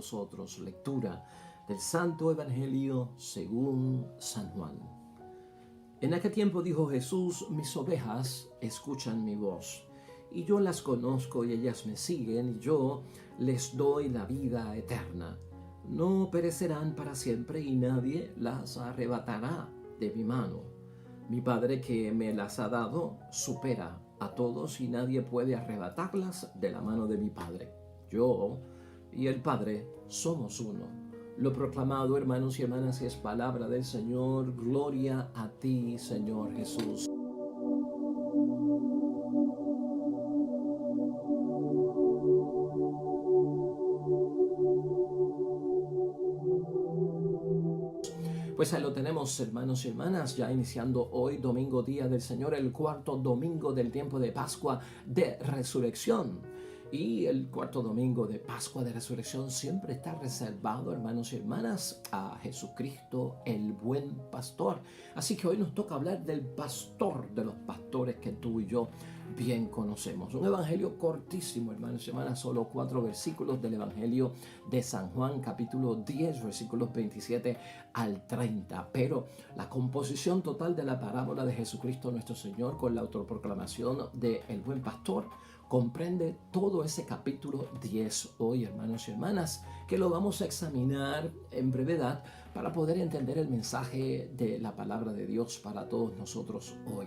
vosotros. Lectura del Santo Evangelio según San Juan. En aquel tiempo dijo Jesús: mis ovejas escuchan mi voz, y yo las conozco y ellas me siguen, y yo les doy la vida eterna. No perecerán para siempre y nadie las arrebatará de mi mano. Mi Padre que me las ha dado supera a todos y nadie puede arrebatarlas de la mano de mi Padre. Yo y el Padre somos uno. Lo proclamado, hermanos y hermanas, es palabra del Señor. Gloria a ti, Señor Jesús. Pues ahí lo tenemos, hermanos y hermanas, ya iniciando hoy, domingo, día del Señor, el cuarto domingo del tiempo de Pascua de Resurrección. Y el cuarto domingo de Pascua de Resurrección siempre está reservado, hermanos y hermanas, a Jesucristo, el buen pastor. Así que hoy nos toca hablar del pastor de los pastores que tú y yo bien conocemos. Un evangelio cortísimo, hermanos y hermanas, solo 4 versículos del evangelio de San Juan, capítulo 10, versículos 27 al 30. Pero la composición total de la parábola de Jesucristo nuestro Señor con la autoproclamación de el buen pastor comprende todo ese capítulo 10 hoy, hermanos y hermanas, que lo vamos a examinar en brevedad para poder entender el mensaje de la palabra de Dios para todos nosotros hoy.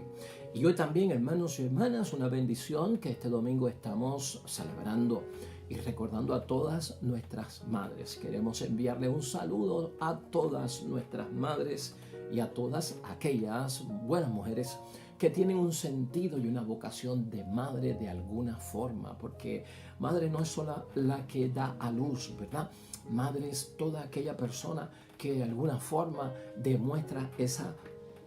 Y hoy también, hermanos y hermanas, una bendición que este domingo estamos celebrando y recordando a todas nuestras madres. Queremos enviarle un saludo a todas nuestras madres y a todas aquellas buenas mujeres que tienen un sentido y una vocación de madre de alguna forma, porque madre no es solo la que da a luz, ¿verdad? Madre es toda aquella persona que de alguna forma demuestra esa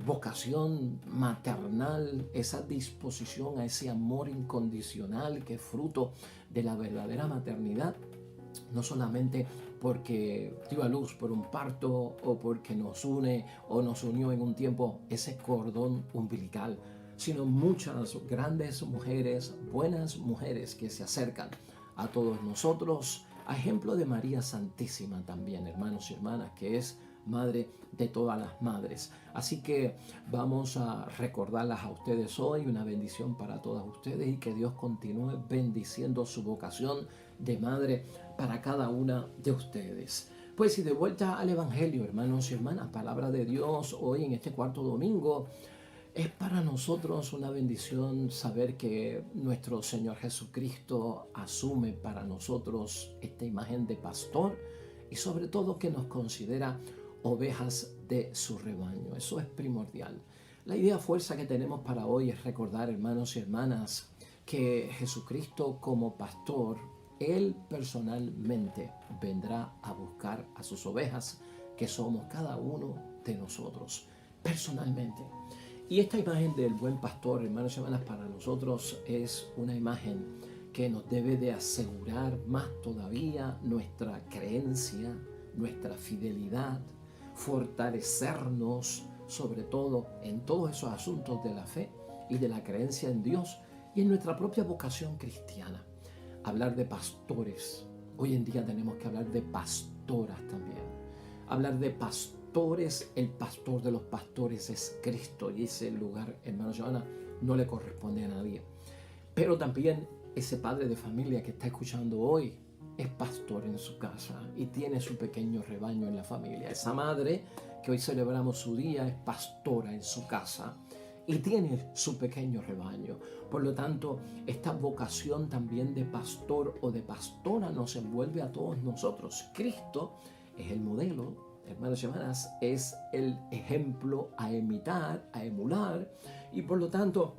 vocación maternal, esa disposición a ese amor incondicional que es fruto de la verdadera maternidad, no solamente porque dio a luz por un parto o porque nos une o nos unió en un tiempo ese cordón umbilical, sino muchas grandes mujeres, buenas mujeres que se acercan a todos nosotros, a ejemplo de María Santísima también, hermanos y hermanas, que es madre de todas las madres. Así que vamos a recordarlas a ustedes hoy, una bendición para todas ustedes y que Dios continúe bendiciendo su vocación de madre para cada una de ustedes. Pues y de vuelta al Evangelio, hermanos y hermanas, palabra de Dios hoy en este cuarto domingo. Es para nosotros una bendición saber que nuestro Señor Jesucristo asume para nosotros esta imagen de pastor y sobre todo que nos considera ovejas de su rebaño. Eso es primordial. La idea fuerza que tenemos para hoy es recordar, hermanos y hermanas, que Jesucristo como pastor, Él personalmente vendrá a buscar a sus ovejas, que somos cada uno de nosotros, personalmente. Y esta imagen del buen pastor, hermanos y hermanas, para nosotros es una imagen que nos debe de asegurar más todavía nuestra creencia, nuestra fidelidad, fortalecernos sobre todo en todos esos asuntos de la fe y de la creencia en Dios y en nuestra propia vocación cristiana. Hablar de pastores, hoy en día tenemos que hablar de pastoras también. Hablar de pastores, el pastor de los pastores es Cristo y ese lugar, hermanos y hermanas, no le corresponde a nadie. Pero también ese padre de familia que está escuchando hoy es pastor en su casa y tiene su pequeño rebaño en la familia. Esa madre que hoy celebramos su día es pastora en su casa y tiene su pequeño rebaño. Por lo tanto, esta vocación también de pastor o de pastora nos envuelve a todos nosotros. Cristo es el modelo, hermanos y hermanas, es el ejemplo a imitar, a emular, y por lo tanto,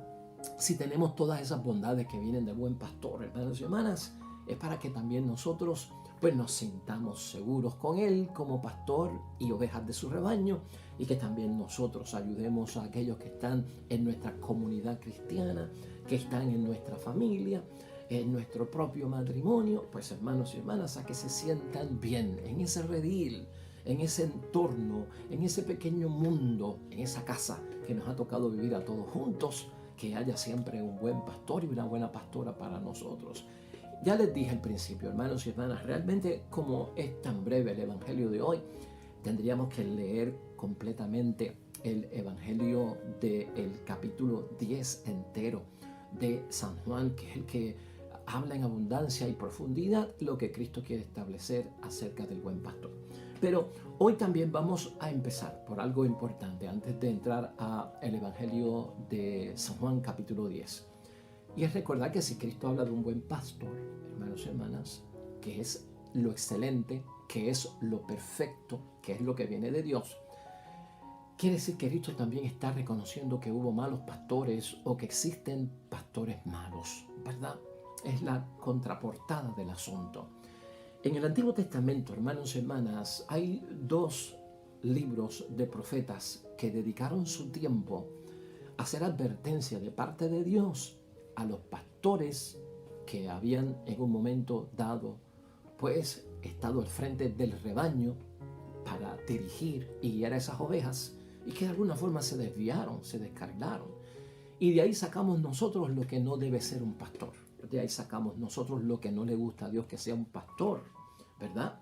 si tenemos todas esas bondades que vienen del buen pastor, hermanos y hermanas, es para que también nosotros pues nos sintamos seguros con Él como pastor y ovejas de su rebaño, y que también nosotros ayudemos a aquellos que están en nuestra comunidad cristiana, que están en nuestra familia, en nuestro propio matrimonio, pues hermanos y hermanas, a que se sientan bien en ese redil, en ese entorno, en ese pequeño mundo, en esa casa que nos ha tocado vivir a todos juntos, que haya siempre un buen pastor y una buena pastora para nosotros. Ya les dije al principio, hermanos y hermanas, realmente como es tan breve el Evangelio de hoy, tendríamos que leer completamente el Evangelio del capítulo 10 entero de San Juan, que es el que habla en abundancia y profundidad lo que Cristo quiere establecer acerca del buen pastor. Pero hoy también vamos a empezar por algo importante antes de entrar al Evangelio de San Juan capítulo 10. Y es recordar que si Cristo habla de un buen pastor, hermanos y hermanas, que es lo excelente, que es lo perfecto, que es lo que viene de Dios, quiere decir que Cristo también está reconociendo que hubo malos pastores o que existen pastores malos, ¿verdad? Es la contraportada del asunto. En el Antiguo Testamento, hermanos y hermanas, hay dos libros de profetas que dedicaron su tiempo a hacer advertencia de parte de Dios a los pastores que habían en un momento dado, pues, estado al frente del rebaño para dirigir y guiar a esas ovejas y que de alguna forma se desviaron, se descarrilaron. Y de ahí sacamos nosotros lo que no debe ser un pastor. De ahí sacamos nosotros lo que no le gusta a Dios que sea un pastor, ¿verdad?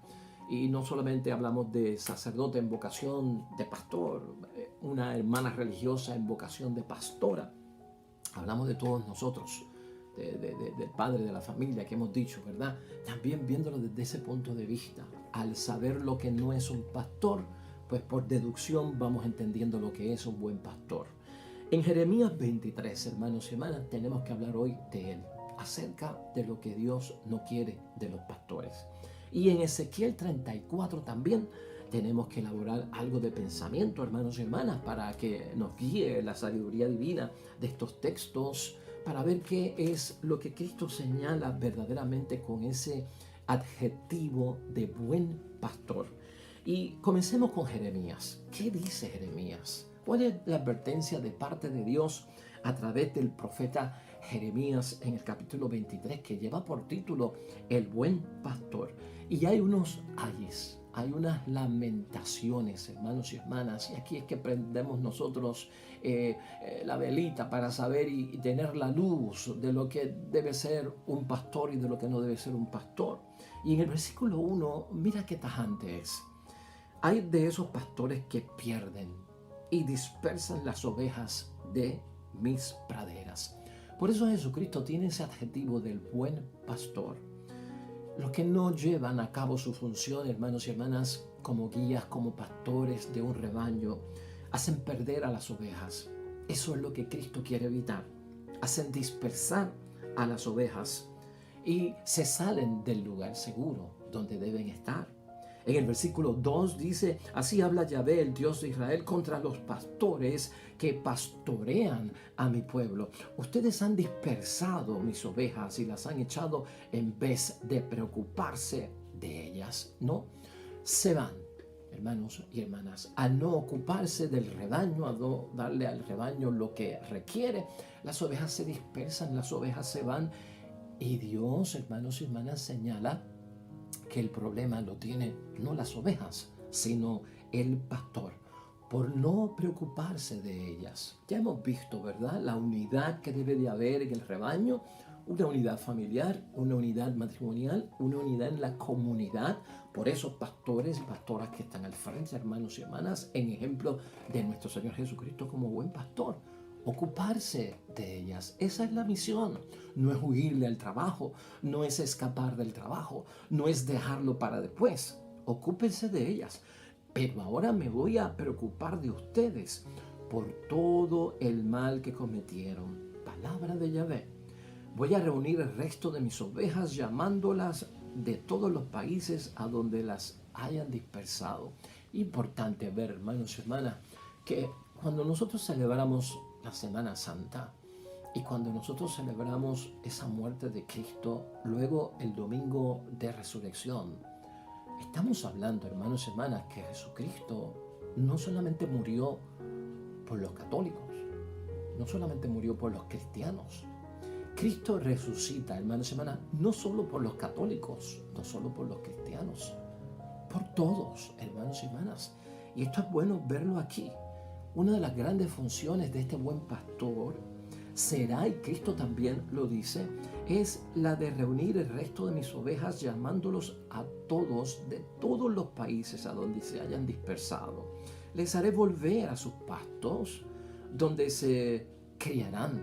Y no solamente hablamos de sacerdote en vocación de pastor, una hermana religiosa en vocación de pastora. Hablamos de todos nosotros, del padre de la familia que hemos dicho, ¿verdad? También viéndolo desde ese punto de vista. Al saber lo que no es un pastor, pues por deducción vamos entendiendo lo que es un buen pastor. En Jeremías 23, hermanos y hermanas, tenemos que hablar hoy de él, acerca de lo que Dios no quiere de los pastores. Y en Ezequiel 34 también tenemos que elaborar algo de pensamiento, hermanos y hermanas, para que nos guíe la sabiduría divina de estos textos, para ver qué es lo que Cristo señala verdaderamente con ese adjetivo de buen pastor. Y comencemos con Jeremías. ¿Qué dice Jeremías? ¿Cuál es la advertencia de parte de Dios a través del profeta Jeremías en el capítulo 23, que lleva por título El buen pastor? Y hay unos ayes, hay unas lamentaciones, hermanos y hermanas, y aquí es que prendemos nosotros la velita para saber y tener la luz de lo que debe ser un pastor y de lo que no debe ser un pastor. Y en el versículo 1, mira qué tajante es. Hay de esos pastores que pierden y dispersan las ovejas de mis praderas. Por eso Jesucristo tiene ese adjetivo del buen pastor. Los que no llevan a cabo su función, hermanos y hermanas, como guías, como pastores de un rebaño, hacen perder a las ovejas. Eso es lo que Cristo quiere evitar. Hacen dispersar a las ovejas y se salen del lugar seguro donde deben estar. En el versículo 2 dice, así habla Yahvé, el Dios de Israel, contra los pastores que pastorean a mi pueblo. Ustedes han dispersado mis ovejas y las han echado en vez de preocuparse de ellas. No, se van, hermanos y hermanas, a no ocuparse del rebaño, a no darle al rebaño lo que requiere. Las ovejas se dispersan, las ovejas se van y Dios, hermanos y hermanas, señala que el problema lo tiene no las ovejas, sino el pastor, por no preocuparse de ellas. Ya hemos visto, ¿verdad?, la unidad que debe de haber en el rebaño, una unidad familiar, una unidad matrimonial, una unidad en la comunidad, por esos pastores y pastoras que están al frente, hermanos y hermanas, en ejemplo de nuestro Señor Jesucristo como buen pastor. Ocuparse de ellas. Esa es la misión. No es huirle al trabajo, no es escapar del trabajo, no es dejarlo para después. Ocúpense de ellas. Pero ahora me voy a preocupar de ustedes por todo el mal que cometieron. Palabra de Yahvé. Voy a reunir el resto de mis ovejas llamándolas de todos los países a donde las hayan dispersado. Importante ver, hermanos y hermanas, que cuando nosotros celebramos la Semana Santa y cuando nosotros celebramos esa muerte de Cristo, luego el domingo de resurrección, estamos hablando, hermanos y hermanas, que Jesucristo no solamente murió por los católicos, no solamente murió por los cristianos. Cristo resucita, hermanos y hermanas, no solo por los católicos, no solo por los cristianos, por todos, hermanos y hermanas. Y esto es bueno verlo aquí. Una de las grandes funciones de este buen pastor será, y Cristo también lo dice, es la de reunir el resto de mis ovejas, llamándolos a todos de todos los países a donde se hayan dispersado. Les haré volver a sus pastos, donde se criarán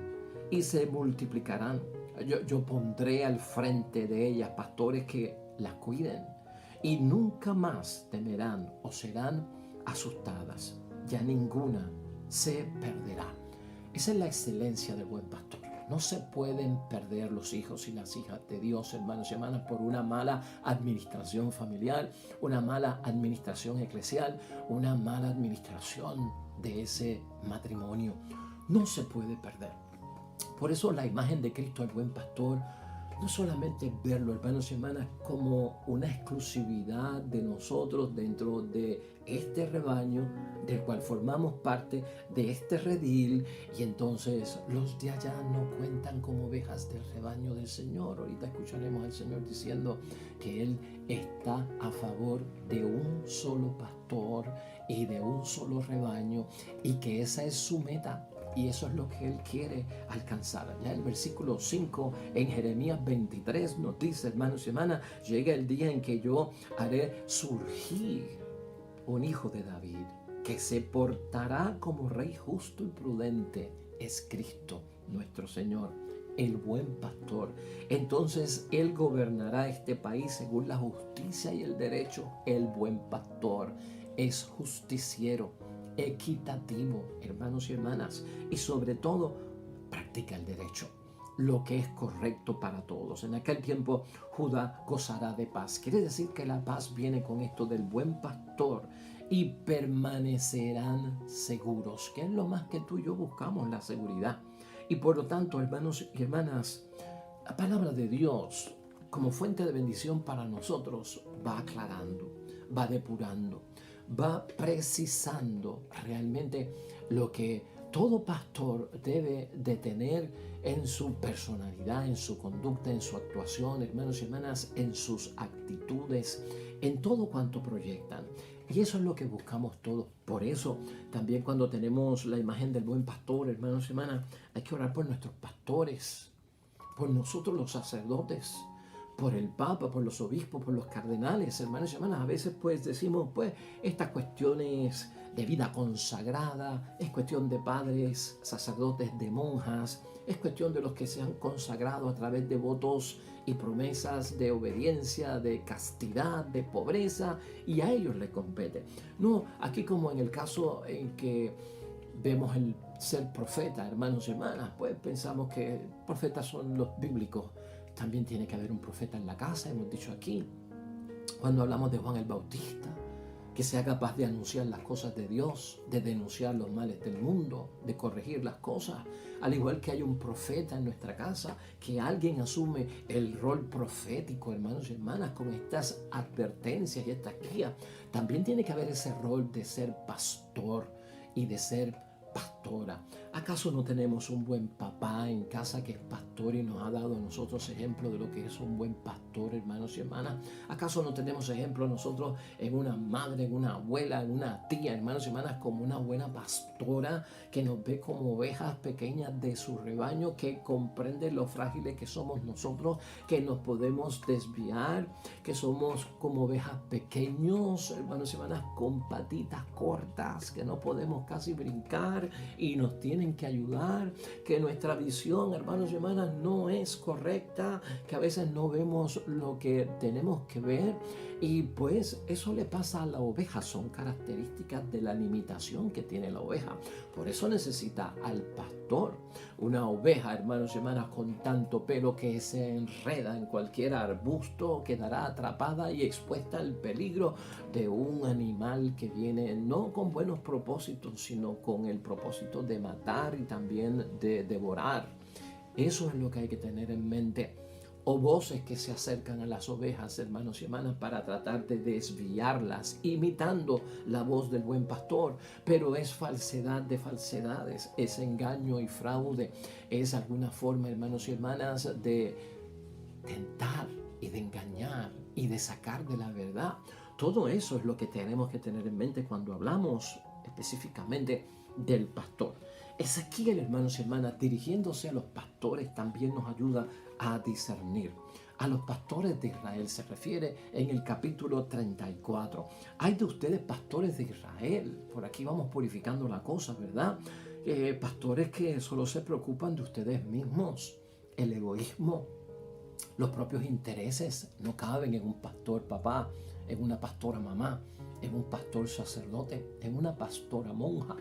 y se multiplicarán. Yo pondré al frente de ellas pastores que las cuiden, y nunca más temerán o serán asustadas. Ya ninguna se perderá. Esa es la excelencia del buen pastor. No se pueden perder los hijos y las hijas de Dios, hermanos y hermanas, por una mala administración familiar, una mala administración eclesial, una mala administración de ese matrimonio. No se puede perder. Por eso la imagen de Cristo, el buen pastor, no solamente verlo, hermanos y hermanas, como una exclusividad de nosotros dentro de este rebaño del cual formamos parte, de este redil, y entonces los de allá no cuentan como ovejas del rebaño del Señor. Ahorita escucharemos al Señor diciendo que Él está a favor de un solo pastor y de un solo rebaño, y que esa es su meta. Y eso es lo que Él quiere alcanzar. Ya el versículo 5 en Jeremías 23 nos dice, hermanos y hermanas, llega el día en que yo haré surgir un hijo de David, que se portará como rey justo y prudente. Es Cristo, nuestro Señor, el buen pastor. Entonces Él gobernará este país según la justicia y el derecho. El buen pastor es justiciero, equitativo, hermanos y hermanas, y sobre todo practica el derecho, lo que es correcto para todos. En aquel tiempo Judá gozará de paz. Quiere decir que la paz viene con esto del buen pastor, y permanecerán seguros, que es lo más que tú y yo buscamos, la seguridad. Y por lo tanto, hermanos y hermanas, la palabra de Dios como fuente de bendición para nosotros va aclarando, va depurando, va precisando realmente lo que todo pastor debe de tener en su personalidad, en su conducta, en su actuación, hermanos y hermanas, en sus actitudes, en todo cuanto proyectan. Y eso es lo que buscamos todos. Por eso también cuando tenemos la imagen del buen pastor, hermanos y hermanas, hay que orar por nuestros pastores, por nosotros los sacerdotes, por el Papa, por los obispos, por los cardenales, hermanos y hermanas. A veces pues decimos, pues estas cuestiones de vida consagrada, es cuestión de padres, sacerdotes, de monjas, es cuestión de los que se han consagrado a través de votos y promesas de obediencia, de castidad, de pobreza, y a ellos les compete. No, aquí como en el caso en que vemos el ser profeta, hermanos y hermanas, pues pensamos que profetas son los bíblicos. También tiene que haber un profeta en la casa, hemos dicho aquí. Cuando hablamos de Juan el Bautista, que sea capaz de anunciar las cosas de Dios, de denunciar los males del mundo, de corregir las cosas. Al igual que hay un profeta en nuestra casa, que alguien asume el rol profético, hermanos y hermanas, con estas advertencias y estas guías. También tiene que haber ese rol de ser pastor y de ser pastora. ¿Acaso no tenemos un buen papá en casa que es pastor y nos ha dado a nosotros ejemplo de lo que es un buen pastor, hermanos y hermanas? ¿Acaso no tenemos ejemplo nosotros en una madre, en una abuela, en una tía, hermanos y hermanas, como una buena pastora que nos ve como ovejas pequeñas de su rebaño, que comprende lo frágiles que somos nosotros, que nos podemos desviar, que somos como ovejas pequeños, hermanos y hermanas, con patitas cortas, que no podemos casi brincar y nos tienen que ayudar, que nuestra visión, hermanos y hermanas, no es correcta, que a veces no vemos lo que tenemos que ver, y pues eso le pasa a la oveja. Son características de la limitación que tiene la oveja. Por eso necesita al pastor. Una oveja, hermanos y hermanas, con tanto pelo que se enreda en cualquier arbusto, quedará atrapada y expuesta al peligro de un animal que viene no con buenos propósitos, sino con el propósito de matar y también de devorar. Eso es lo que hay que tener en mente. O voces que se acercan a las ovejas, hermanos y hermanas, para tratar de desviarlas, imitando la voz del buen pastor. Pero es falsedad de falsedades, es engaño y fraude, es alguna forma, hermanos y hermanas, de tentar y de engañar y de sacar de la verdad. Todo eso es lo que tenemos que tener en mente cuando hablamos específicamente del pastor. Ezequiel, hermanos y hermanas, dirigiéndose a los pastores, también nos ayuda a discernir. A los pastores de Israel se refiere en el capítulo 34. Hay de ustedes pastores de Israel. Por aquí vamos purificando la cosa, ¿verdad? Pastores que solo se preocupan de ustedes mismos. El egoísmo, los propios intereses no caben en un pastor papá, en una pastora mamá, en un pastor sacerdote, en una pastora monja.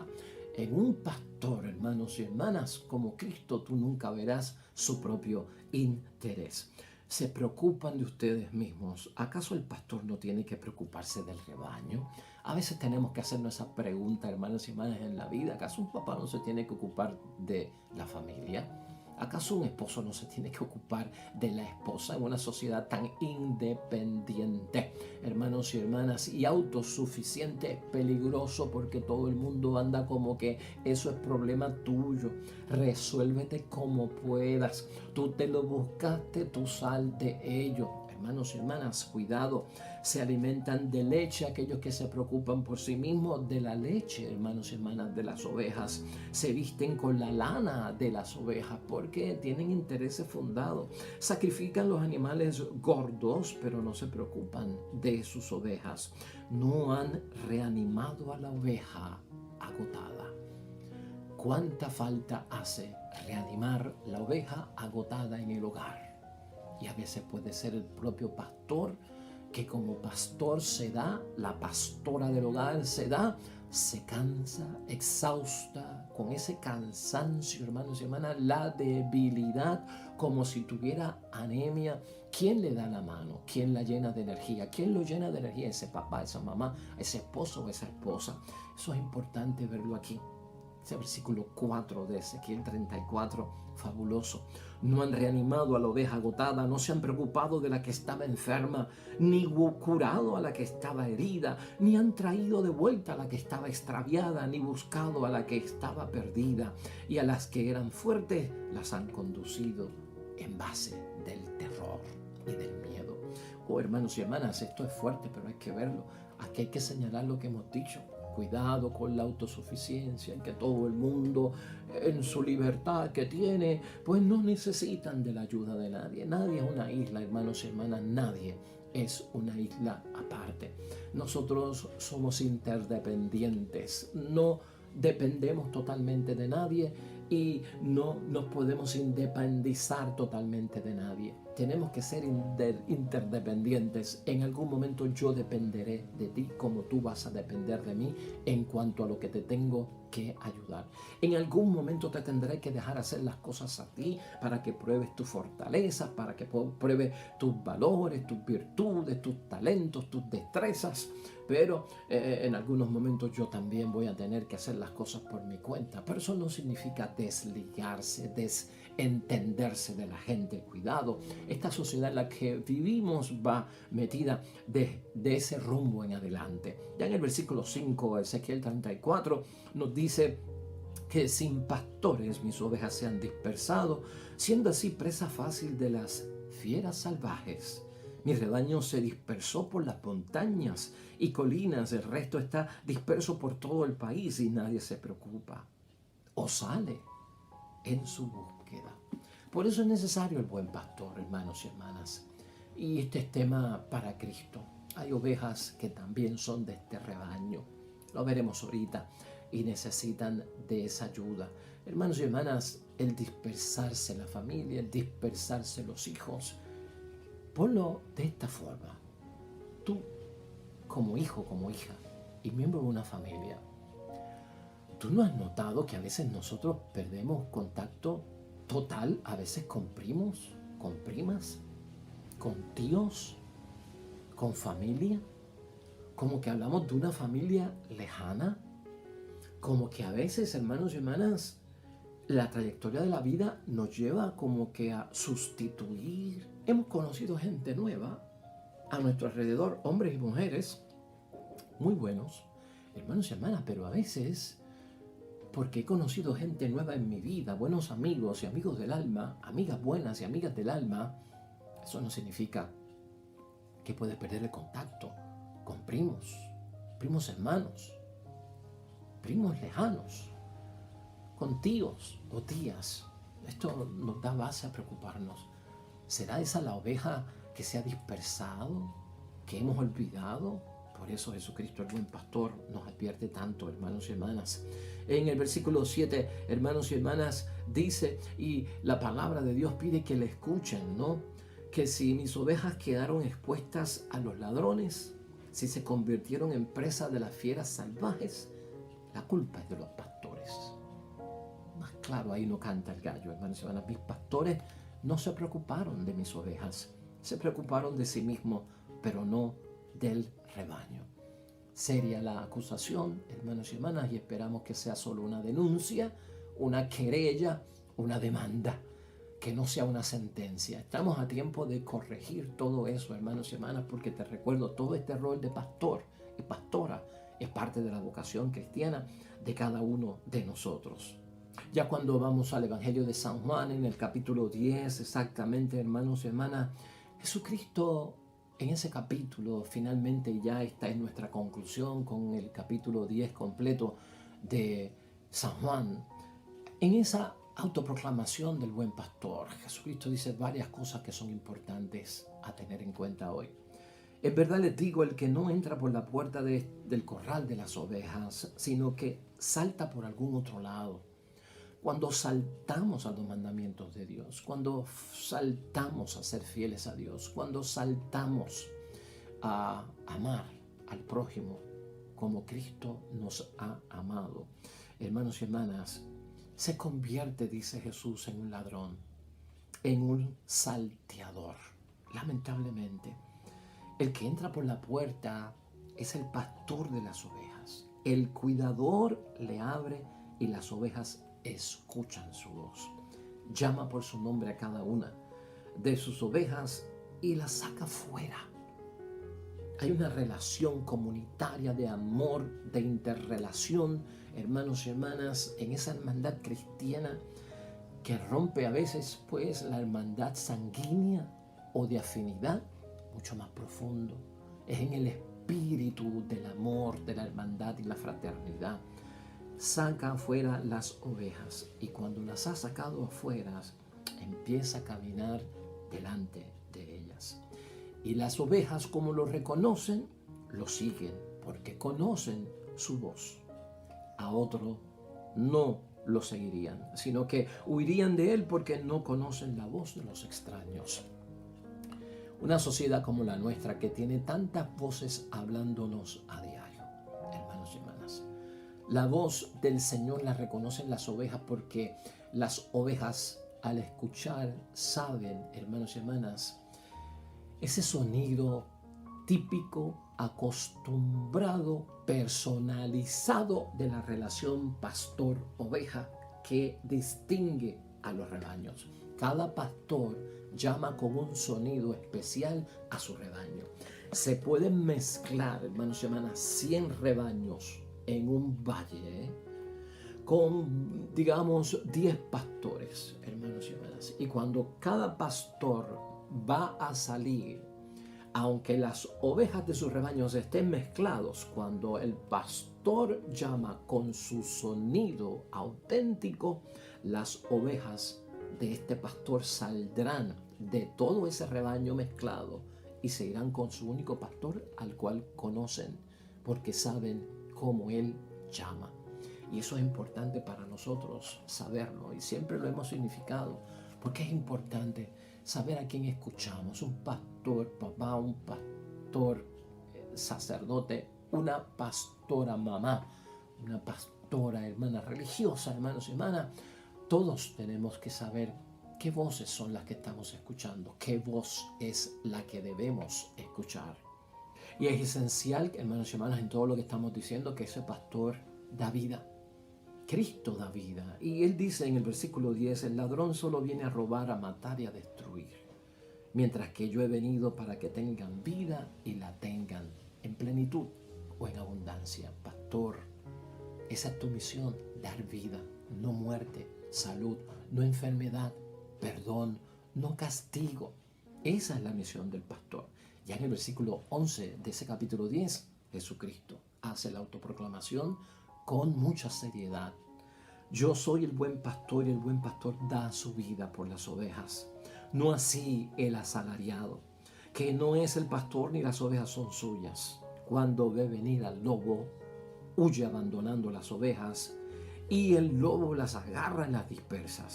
En un pastor, hermanos y hermanas, como Cristo, tú nunca verás su propio interés. Se preocupan de ustedes mismos. ¿Acaso el pastor no tiene que preocuparse del rebaño? A veces tenemos que hacernos esa pregunta, hermanos y hermanas, en la vida. ¿Acaso un papá no se tiene que ocupar de la familia? ¿Acaso un esposo no se tiene que ocupar de la esposa en una sociedad tan independiente, hermanos y hermanas, y autosuficiente? Peligroso, porque todo el mundo anda como que eso es problema tuyo. Resuélvete como puedas. Tú te lo buscaste, tú sal de ello. Hermanos y hermanas, cuidado. Se alimentan de leche aquellos que se preocupan por sí mismos, de la leche, hermanos y hermanas, de las ovejas. Se visten con la lana de las ovejas porque tienen intereses fundados. Sacrifican los animales gordos, pero no se preocupan de sus ovejas. No han reanimado a la oveja agotada. ¿Cuánta falta hace reanimar la oveja agotada en el hogar? Y a veces puede ser el propio pastor que como pastor se da, la pastora del hogar se cansa, exhausta, con ese cansancio, hermanos y hermanas, la debilidad, como si tuviera anemia. ¿Quién le da la mano? ¿Quién la llena de energía? ¿Quién lo llena de energía? Ese papá, esa mamá, ese esposo o esa esposa. Eso es importante verlo aquí. Ese versículo 4 de Ezequiel 34, fabuloso. No han reanimado a la oveja agotada, no se han preocupado de la que estaba enferma, ni curado a la que estaba herida, ni han traído de vuelta a la que estaba extraviada, ni buscado a la que estaba perdida. Y a las que eran fuertes las han conducido en base del terror y del miedo. Oh, hermanos y hermanas, esto es fuerte, pero hay que verlo. Aquí hay que señalar lo que hemos dicho. Cuidado con la autosuficiencia, en que todo el mundo en su libertad que tiene, pues no necesitan de la ayuda de nadie. Nadie es una isla, hermanos y hermanas, nadie es una isla aparte. Nosotros somos interdependientes, no dependemos totalmente de nadie y no nos podemos independizar totalmente de nadie. Tenemos que ser interdependientes. En algún momento yo dependeré de ti como tú vas a depender de mí en cuanto a lo que te tengo que ayudar. En algún momento te tendré que dejar hacer las cosas a ti para que pruebes tus fortalezas, para que pruebes tus valores, tus virtudes, tus talentos, tus destrezas. Pero en algunos momentos yo también voy a tener que hacer las cosas por mi cuenta. Pero eso no significa desligarse, desentenderse de la gente. Cuidado, esta sociedad en la que vivimos va metida de ese rumbo en adelante. Ya en el versículo 5, Ezequiel 34, nos dice que sin pastores mis ovejas se han dispersado, siendo así presa fácil de las fieras salvajes. Mi rebaño se dispersó por las montañas y colinas, el resto está disperso por todo el país y nadie se preocupa o sale en su búsqueda. Por eso es necesario el buen pastor, hermanos y hermanas. Y este es tema para Cristo. Hay ovejas que también son de este rebaño. Lo veremos ahorita y necesitan de esa ayuda. Hermanos y hermanas, el dispersarse la familia, el dispersarse los hijos, ponlo de esta forma. Tú, como hijo, como hija y miembro de una familia, ¿tú no has notado que a veces nosotros perdemos contacto total, a veces con primos, con primas, con tíos, con familia? Como que hablamos de una familia lejana, como que a veces, hermanos y hermanas, la trayectoria de la vida nos lleva como que a sustituir. Hemos conocido gente nueva a nuestro alrededor, hombres y mujeres, muy buenos, hermanos y hermanas, pero a veces, porque he conocido gente nueva en mi vida, buenos amigos y amigos del alma, amigas buenas y amigas del alma, eso no significa que puedes perder el contacto con primos, primos hermanos, primos lejanos. con tíos o tías. Esto nos da base a preocuparnos. ¿Será esa la oveja que se ha dispersado, que hemos olvidado? Por eso Jesucristo, el buen pastor, nos advierte tanto, hermanos y hermanas. En el versículo 7, hermanos y hermanas, dice, y la palabra de Dios pide que le escuchen, ¿no? Que si mis ovejas quedaron expuestas a los ladrones, si se convirtieron en presa de las fieras salvajes, la culpa es de los pastores. Más claro, ahí no canta el gallo, hermanos y hermanas. Mis pastores no se preocuparon de mis ovejas, se preocuparon de sí mismos, pero no del rebaño. Seria la acusación, hermanos y hermanas, y esperamos que sea solo una denuncia, una querella, una demanda, que no sea una sentencia. Estamos a tiempo de corregir todo eso, hermanos y hermanas, porque te recuerdo, todo este rol de pastor y pastora es parte de la vocación cristiana de cada uno de nosotros. Ya cuando vamos al Evangelio de San Juan, en el capítulo 10, exactamente, hermanos y hermanas, Jesucristo en ese capítulo, finalmente ya esta es nuestra conclusión con el capítulo 10 completo de San Juan. En esa autoproclamación del buen pastor, Jesucristo dice varias cosas que son importantes a tener en cuenta hoy. En verdad les digo, el que no entra por la puerta del corral de las ovejas, sino que salta por algún otro lado. Cuando saltamos a los mandamientos de Dios, cuando saltamos a ser fieles a Dios, cuando saltamos a amar al prójimo como Cristo nos ha amado, hermanos y hermanas, se convierte, dice Jesús, en un ladrón, en un salteador. Lamentablemente, el que entra por la puerta es el pastor de las ovejas. El cuidador le abre y las ovejas escuchan su voz. Llama por su nombre a cada una de sus ovejas y las saca fuera. Hay una relación comunitaria de amor, de interrelación, hermanos y hermanas, en esa hermandad cristiana que rompe a veces pues la hermandad sanguínea o de afinidad, mucho más profundo. Es en el espíritu del amor, de la hermandad y la fraternidad. Saca afuera las ovejas y cuando las ha sacado afuera, empieza a caminar delante de ellas. Y las ovejas, como lo reconocen, lo siguen porque conocen su voz. A otro no lo seguirían, sino que huirían de él porque no conocen la voz de los extraños. Una sociedad como la nuestra que tiene tantas voces hablándonos a diario, hermanos y hermanas. La voz del Señor la reconocen las ovejas porque las ovejas al escuchar saben, hermanos y hermanas, ese sonido típico, acostumbrado, personalizado de la relación pastor-oveja que distingue a los rebaños. Cada pastor llama con un sonido especial a su rebaño. Se pueden mezclar, hermanos y hermanas, 100 rebaños en un valle, con, digamos, 10 pastores, hermanos y hermanas. Y cuando cada pastor va a salir, aunque las ovejas de sus rebaños estén mezclados, cuando el pastor llama con su sonido auténtico, las ovejas de este pastor saldrán de todo ese rebaño mezclado y se irán con su único pastor al cual conocen, porque saben cómo él llama. Y eso es importante para nosotros saberlo, y siempre lo hemos significado, porque es importante saber a quién escuchamos. Un pastor papá, un pastor sacerdote, una pastora mamá, una pastora hermana religiosa, hermanos y hermanas. Todos tenemos que saber qué voces son las que estamos escuchando, qué voz es la que debemos escuchar. Y es esencial, hermanos y hermanas, en todo lo que estamos diciendo, que ese pastor da vida. Cristo da vida. Y él dice en el versículo 10, el ladrón solo viene a robar, a matar y a destruir, mientras que yo he venido para que tengan vida y la tengan en plenitud o en abundancia. Pastor, esa es tu misión, dar vida, no muerte, salud, no enfermedad, perdón, no castigo. Esa es la misión del pastor. Ya en el versículo 11 de ese capítulo 10, Jesucristo hace la autoproclamación con mucha seriedad. Yo soy el buen pastor y el buen pastor da su vida por las ovejas. No así el asalariado, que no es el pastor ni las ovejas son suyas. Cuando ve venir al lobo, huye abandonando las ovejas y el lobo las agarra y las dispersa.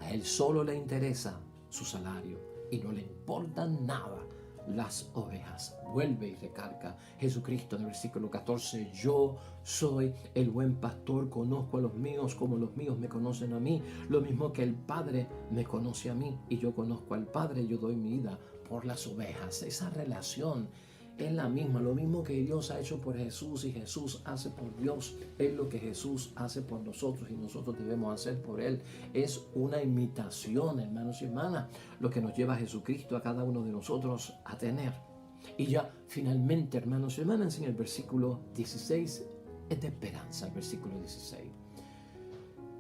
A él solo le interesa su salario y no le importan nada las ovejas. Vuelve y recarga Jesucristo en el versículo 14. Yo soy el buen pastor, conozco a los míos como los míos me conocen a mí. Lo mismo que el Padre me conoce a mí y yo conozco al Padre, yo doy mi vida por las ovejas. Esa relación es la misma, lo mismo que Dios ha hecho por Jesús y Jesús hace por Dios, es lo que Jesús hace por nosotros y nosotros debemos hacer por Él. Es una imitación, hermanos y hermanas, lo que nos lleva a Jesucristo a cada uno de nosotros a tener. Y ya finalmente, hermanos y hermanas, en el versículo 16 es de esperanza, el versículo 16.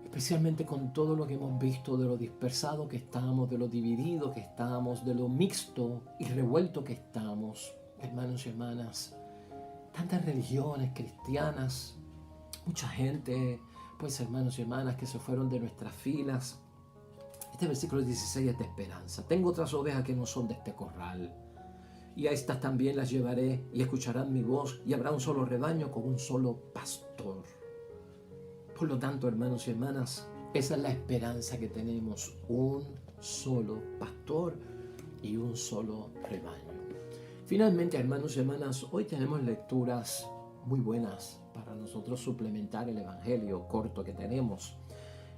Especialmente con todo lo que hemos visto de lo dispersado que estamos, de lo dividido que estamos, de lo mixto y revuelto que estamos. Hermanos y hermanas, tantas religiones cristianas, mucha gente, pues hermanos y hermanas que se fueron de nuestras filas. Este versículo 16 es de esperanza. Tengo otras ovejas que no son de este corral, y a estas también las llevaré y escucharán mi voz, y habrá un solo rebaño con un solo pastor. Por lo tanto, hermanos y hermanas, esa es la esperanza que tenemos, un solo pastor y un solo rebaño. Finalmente, hermanos y hermanas, hoy tenemos lecturas muy buenas para nosotros suplementar el evangelio corto que tenemos.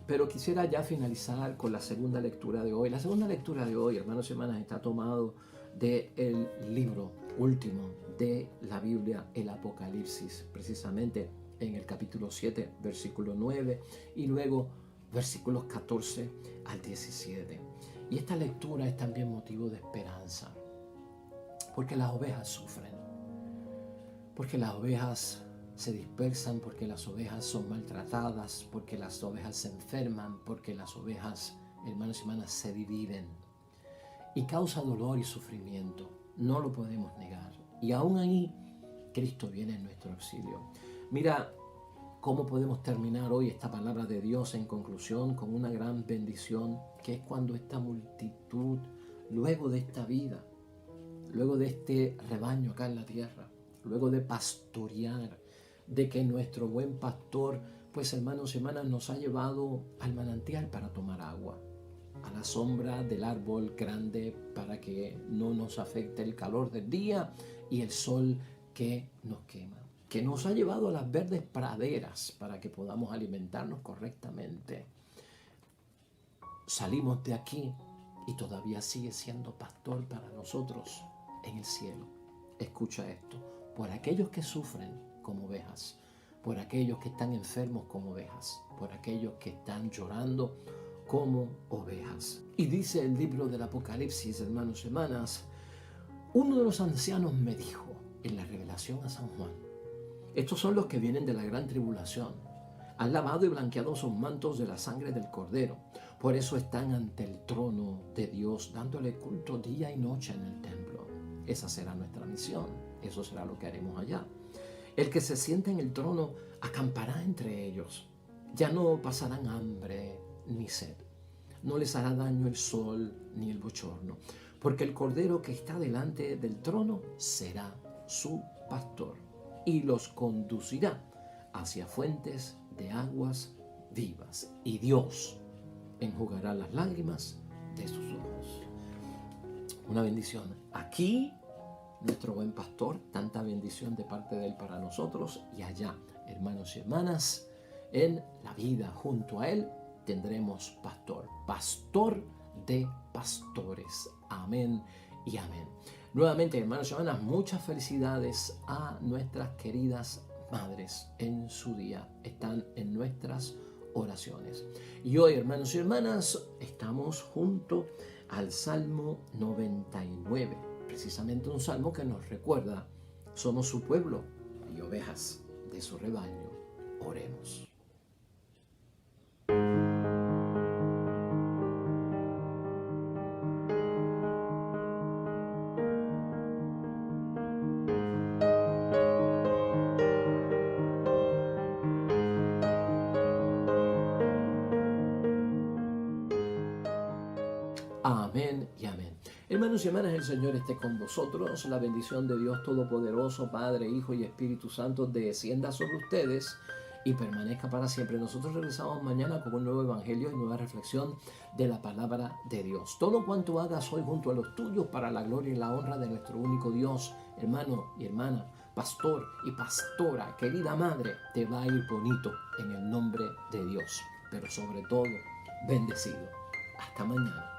Pero quisiera ya finalizar con la segunda lectura de hoy. La segunda lectura de hoy, hermanos y hermanas, está tomado del libro último de la Biblia, el Apocalipsis, precisamente en el capítulo 7, versículo 9 y luego versículos 14 al 17. Y esta lectura es también motivo de esperanza. Porque las ovejas sufren, porque las ovejas se dispersan, porque las ovejas son maltratadas, porque las ovejas se enferman, porque las ovejas, hermanos y hermanas, se dividen. Y causa dolor y sufrimiento, no lo podemos negar. Y aún ahí, Cristo viene en nuestro auxilio. Mira cómo podemos terminar hoy esta palabra de Dios en conclusión con una gran bendición, que es cuando esta multitud, luego de esta vida, luego de este rebaño acá en la tierra, luego de pastorear, de que nuestro buen pastor, pues hermanos y hermanas, nos ha llevado al manantial para tomar agua, a la sombra del árbol grande para que no nos afecte el calor del día y el sol que nos quema, que nos ha llevado a las verdes praderas para que podamos alimentarnos correctamente. Salimos de aquí y todavía sigue siendo pastor para nosotros en el cielo. Escucha esto: por aquellos que sufren como ovejas, por aquellos que están enfermos como ovejas, por aquellos que están llorando como ovejas. Y dice el libro del Apocalipsis, hermanos y hermanas, uno de los ancianos me dijo en la revelación a San Juan: estos son los que vienen de la gran tribulación, han lavado y blanqueado sus mantos de la sangre del Cordero, por eso están ante el trono de Dios dándole culto día y noche en el templo. Esa será nuestra misión, eso será lo que haremos allá. El que se sienta en el trono acampará entre ellos, ya no pasarán hambre ni sed, no les hará daño el sol ni el bochorno, porque el Cordero que está delante del trono será su pastor y los conducirá hacia fuentes de aguas vivas, y Dios enjugará las lágrimas de sus ojos. Una bendición. Aquí, nuestro buen pastor, tanta bendición de parte de Él para nosotros, y allá, hermanos y hermanas, en la vida junto a Él tendremos pastor, pastor de pastores. Amén y amén. Nuevamente, hermanos y hermanas, muchas felicidades a nuestras queridas madres en su día. Están en nuestras oraciones. Y hoy, hermanos y hermanas, estamos junto al Salmo 99, precisamente un salmo que nos recuerda: somos su pueblo y ovejas de su rebaño. Oremos. Amén y amén. Hermanos y hermanas, el Señor esté con vosotros. La bendición de Dios Todopoderoso, Padre, Hijo y Espíritu Santo, descienda sobre ustedes y permanezca para siempre. Nosotros regresamos mañana con un nuevo evangelio y nueva reflexión de la palabra de Dios. Todo cuanto hagas hoy junto a los tuyos para la gloria y la honra de nuestro único Dios, hermano y hermana, pastor y pastora, querida madre, te va a ir bonito en el nombre de Dios, pero sobre todo bendecido. Hasta mañana.